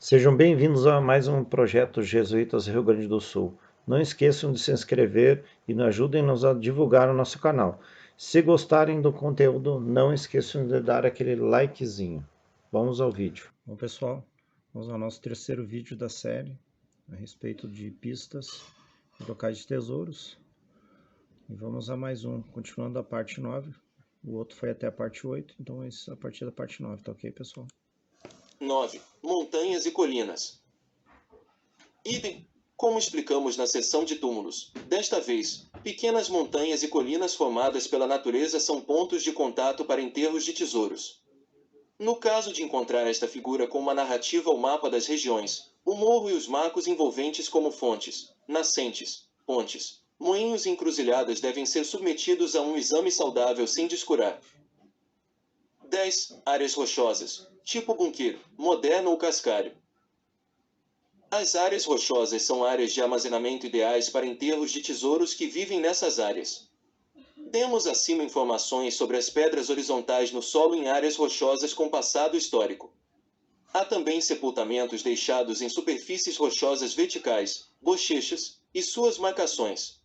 Sejam bem-vindos a mais um projeto Jesuítas Rio Grande do Sul. Não esqueçam de se inscrever e ajudem-nos a divulgar o nosso canal. Se gostarem do conteúdo, não esqueçam de dar aquele likezinho. Vamos ao vídeo. Bom, pessoal, vamos ao nosso terceiro vídeo da série a respeito de pistas e locais de tesouros. E vamos a mais um, continuando a parte 9. O outro foi até a parte 8, então esse é a partir da parte 9, tá ok, pessoal? 9. Montanhas e colinas. Idem, como explicamos na seção de túmulos. Desta vez, pequenas montanhas e colinas formadas pela natureza são pontos de contato para enterros de tesouros. No caso de encontrar esta figura com uma narrativa ou mapa das regiões, o morro e os marcos envolventes como fontes, nascentes, pontes, moinhos e encruzilhadas devem ser submetidos a um exame saudável sem descurar. 10. Áreas rochosas, tipo bunqueiro, moderno ou cascalho. As áreas rochosas são áreas de armazenamento ideais para enterros de tesouros que vivem nessas áreas. Demos acima informações sobre as pedras horizontais no solo em áreas rochosas com passado histórico. Há também sepultamentos deixados em superfícies rochosas verticais, bochechas, e suas marcações.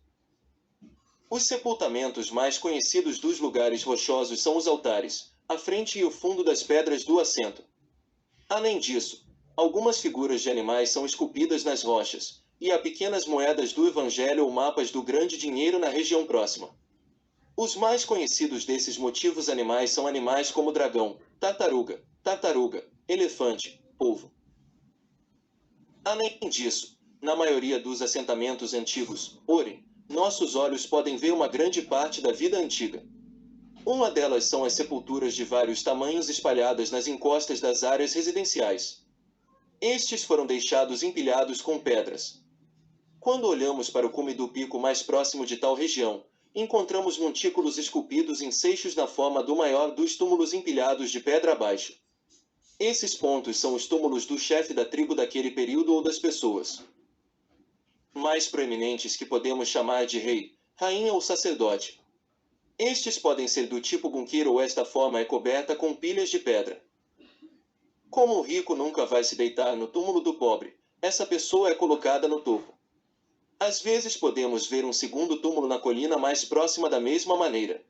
Os sepultamentos mais conhecidos dos lugares rochosos são os altares, a frente e o fundo das pedras do assento. Além disso, algumas figuras de animais são esculpidas nas rochas, e há pequenas moedas do Evangelho ou mapas do grande dinheiro na região próxima. Os mais conhecidos desses motivos animais são animais como dragão, tartaruga, elefante, polvo. Além disso, na maioria dos assentamentos antigos, nossos olhos podem ver uma grande parte da vida antiga. Uma delas são as sepulturas de vários tamanhos espalhadas nas encostas das áreas residenciais. Estes foram deixados empilhados com pedras. Quando olhamos para o cume do pico mais próximo de tal região, encontramos montículos esculpidos em seixos na forma do maior dos túmulos empilhados de pedra abaixo. Esses pontos são os túmulos do chefe da tribo daquele período ou das pessoas mais proeminentes que podemos chamar de rei, rainha ou sacerdote. Estes podem ser do tipo bunqueiro ou esta forma é coberta com pilhas de pedra. Como o rico nunca vai se deitar no túmulo do pobre, essa pessoa é colocada no topo. Às vezes podemos ver um segundo túmulo na colina mais próxima da mesma maneira.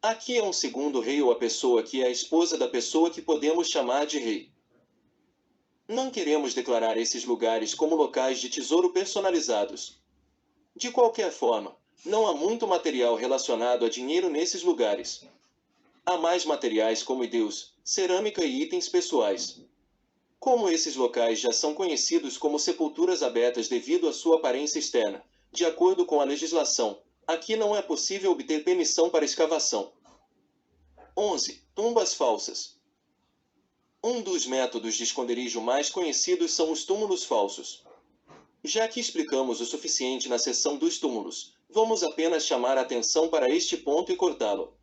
Aqui é um segundo rei ou a pessoa que é a esposa da pessoa que podemos chamar de rei. Não queremos declarar esses lugares como locais de tesouro personalizados. De qualquer forma, não há muito material relacionado a dinheiro nesses lugares. Há mais materiais como ideus, cerâmica e itens pessoais. Como esses locais já são conhecidos como sepulturas abertas devido à sua aparência externa, de acordo com a legislação, aqui não é possível obter permissão para escavação. 11. Tumbas falsas. Um dos métodos de esconderijo mais conhecidos são os túmulos falsos. Já que explicamos o suficiente na seção dos túmulos, vamos apenas chamar a atenção para este ponto e cortá-lo.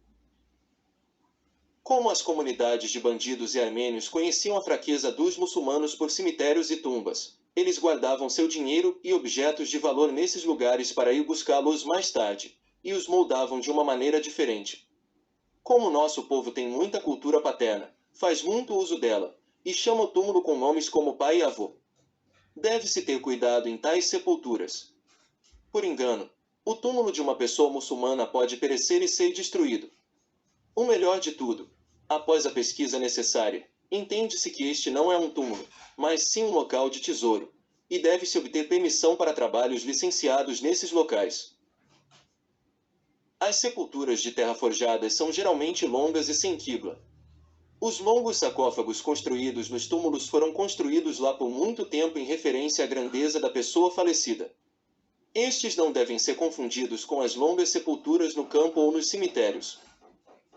Como as comunidades de bandidos e armênios conheciam a fraqueza dos muçulmanos por cemitérios e tumbas, eles guardavam seu dinheiro e objetos de valor nesses lugares para ir buscá-los mais tarde, e os moldavam de uma maneira diferente. Como nosso povo tem muita cultura paterna, faz muito uso dela, e chama o túmulo com nomes como pai e avô. Deve-se ter cuidado em tais sepulturas. Por engano, o túmulo de uma pessoa muçulmana pode perecer e ser destruído. O melhor de tudo, após a pesquisa necessária, entende-se que este não é um túmulo, mas sim um local de tesouro, e deve-se obter permissão para trabalhos licenciados nesses locais. As sepulturas de terra forjada são geralmente longas e sem quibla. Os longos sarcófagos construídos nos túmulos foram construídos lá por muito tempo em referência à grandeza da pessoa falecida. Estes não devem ser confundidos com as longas sepulturas no campo ou nos cemitérios.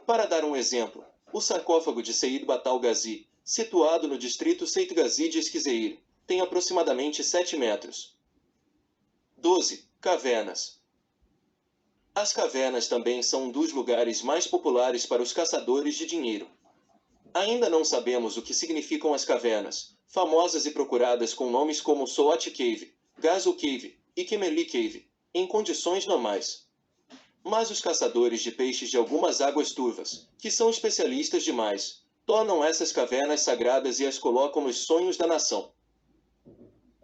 Para dar um exemplo, o sarcófago de Seyyid Batal Ghazi, situado no distrito Seyt Ghazi de Esquizeir, tem aproximadamente 7 metros. 12. Cavernas. As cavernas também são um dos lugares mais populares para os caçadores de dinheiro. Ainda não sabemos o que significam as cavernas, famosas e procuradas com nomes como Soat Cave, Gazo Cave e Kemeli Cave, em condições normais. Mas os caçadores de peixes de algumas águas turvas, que são especialistas demais, tornam essas cavernas sagradas e as colocam nos sonhos da nação.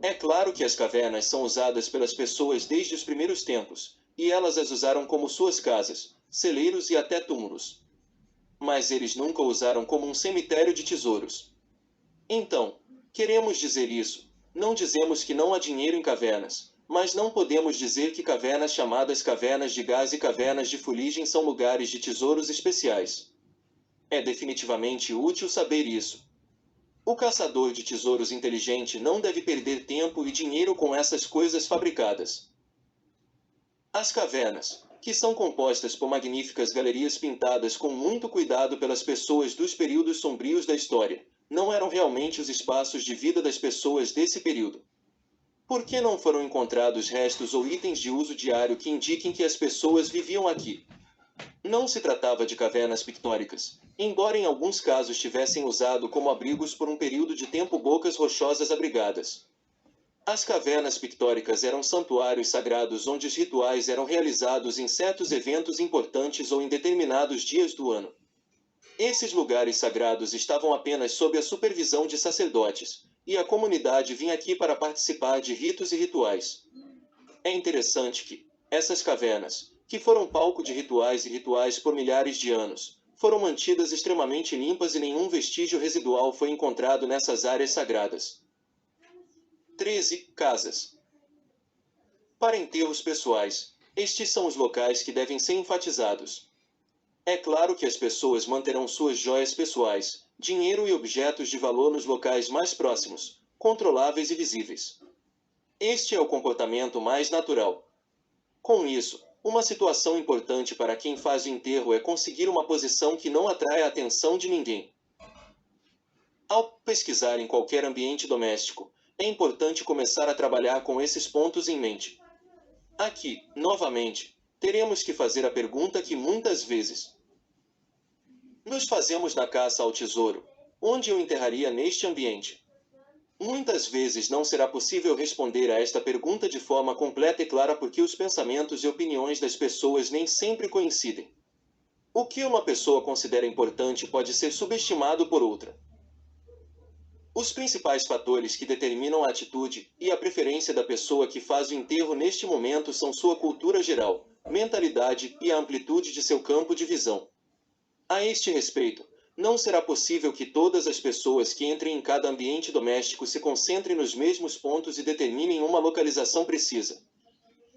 É claro que as cavernas são usadas pelas pessoas desde os primeiros tempos, e elas as usaram como suas casas, celeiros e até túmulos. Mas eles nunca usaram como um cemitério de tesouros. Então, queremos dizer isso. Não dizemos que não há dinheiro em cavernas, mas não podemos dizer que cavernas chamadas cavernas de gás e cavernas de fuligem são lugares de tesouros especiais. É definitivamente útil saber isso. O caçador de tesouros inteligente não deve perder tempo e dinheiro com essas coisas fabricadas. As cavernas, que são compostas por magníficas galerias pintadas com muito cuidado pelas pessoas dos períodos sombrios da história, não eram realmente os espaços de vida das pessoas desse período. Por que não foram encontrados restos ou itens de uso diário que indiquem que as pessoas viviam aqui? Não se tratava de cavernas pictóricas, embora em alguns casos tivessem usado como abrigos por um período de tempo bocas rochosas abrigadas. As cavernas pictóricas eram santuários sagrados onde os rituais eram realizados em certos eventos importantes ou em determinados dias do ano. Esses lugares sagrados estavam apenas sob a supervisão de sacerdotes, e a comunidade vinha aqui para participar de ritos e rituais. É interessante que essas cavernas, que foram palco de rituais e rituais por milhares de anos, foram mantidas extremamente limpas e nenhum vestígio residual foi encontrado nessas áreas sagradas. 13. Casas. Para enterros pessoais, estes são os locais que devem ser enfatizados. É claro que as pessoas manterão suas joias pessoais, dinheiro e objetos de valor nos locais mais próximos, controláveis e visíveis. Este é o comportamento mais natural. Com isso, uma situação importante para quem faz o enterro é conseguir uma posição que não atrai a atenção de ninguém. Ao pesquisar em qualquer ambiente doméstico, é importante começar a trabalhar com esses pontos em mente. Aqui, novamente, teremos que fazer a pergunta que muitas vezes nos fazemos na caça ao tesouro: onde eu enterraria neste ambiente? Muitas vezes não será possível responder a esta pergunta de forma completa e clara porque os pensamentos e opiniões das pessoas nem sempre coincidem. O que uma pessoa considera importante pode ser subestimado por outra. Os principais fatores que determinam a atitude e a preferência da pessoa que faz o enterro neste momento são sua cultura geral, mentalidade e a amplitude de seu campo de visão. A este respeito, não será possível que todas as pessoas que entrem em cada ambiente doméstico se concentrem nos mesmos pontos e determinem uma localização precisa.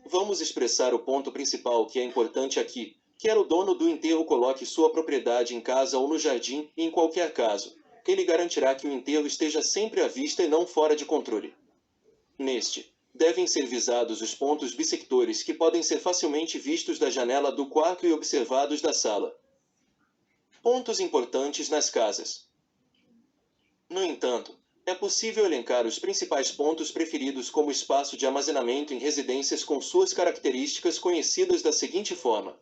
Vamos expressar o ponto principal que é importante aqui: quer o dono do enterro coloque sua propriedade em casa ou no jardim, em qualquer caso, ele garantirá que o enterro esteja sempre à vista e não fora de controle. Neste, devem ser visados os pontos bissectores que podem ser facilmente vistos da janela do quarto e observados da sala. Pontos importantes nas casas. No entanto, é possível elencar os principais pontos preferidos como espaço de armazenamento em residências com suas características conhecidas da seguinte forma: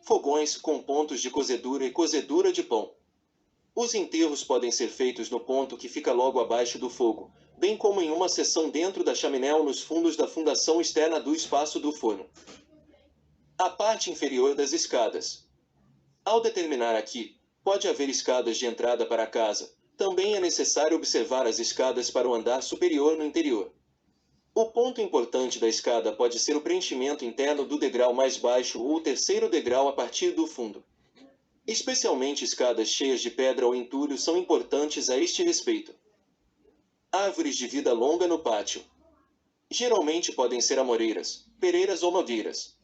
fogões com pontos de cozedura e cozedura de pão. Os enterros podem ser feitos no ponto que fica logo abaixo do fogo, bem como em uma seção dentro da chaminé ou nos fundos da fundação externa do espaço do forno. A parte inferior das escadas. Ao determinar aqui, pode haver escadas de entrada para a casa. Também é necessário observar as escadas para o andar superior no interior. O ponto importante da escada pode ser o preenchimento interno do degrau mais baixo ou o terceiro degrau a partir do fundo. Especialmente escadas cheias de pedra ou entulho são importantes a este respeito. Árvores de vida longa no pátio. Geralmente podem ser amoreiras, pereiras ou nogueiras.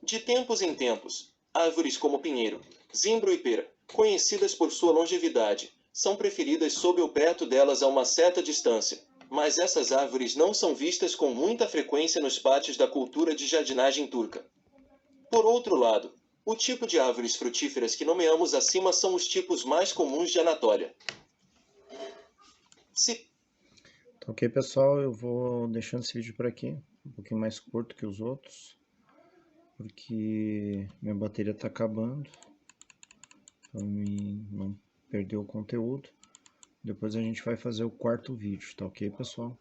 De tempos em tempos, árvores como pinheiro, zimbro e pera, conhecidas por sua longevidade, são preferidas sob ou perto delas a uma certa distância, mas essas árvores não são vistas com muita frequência nos pátios da cultura de jardinagem turca. Por outro lado, o tipo de árvores frutíferas que nomeamos acima são os tipos mais comuns de Anatólia. Então, ok, pessoal, eu vou deixando esse vídeo por aqui, um pouquinho mais curto que os outros, porque minha bateria está acabando, para mim não perder o conteúdo. Depois a gente vai fazer o quarto vídeo, tá ok, pessoal?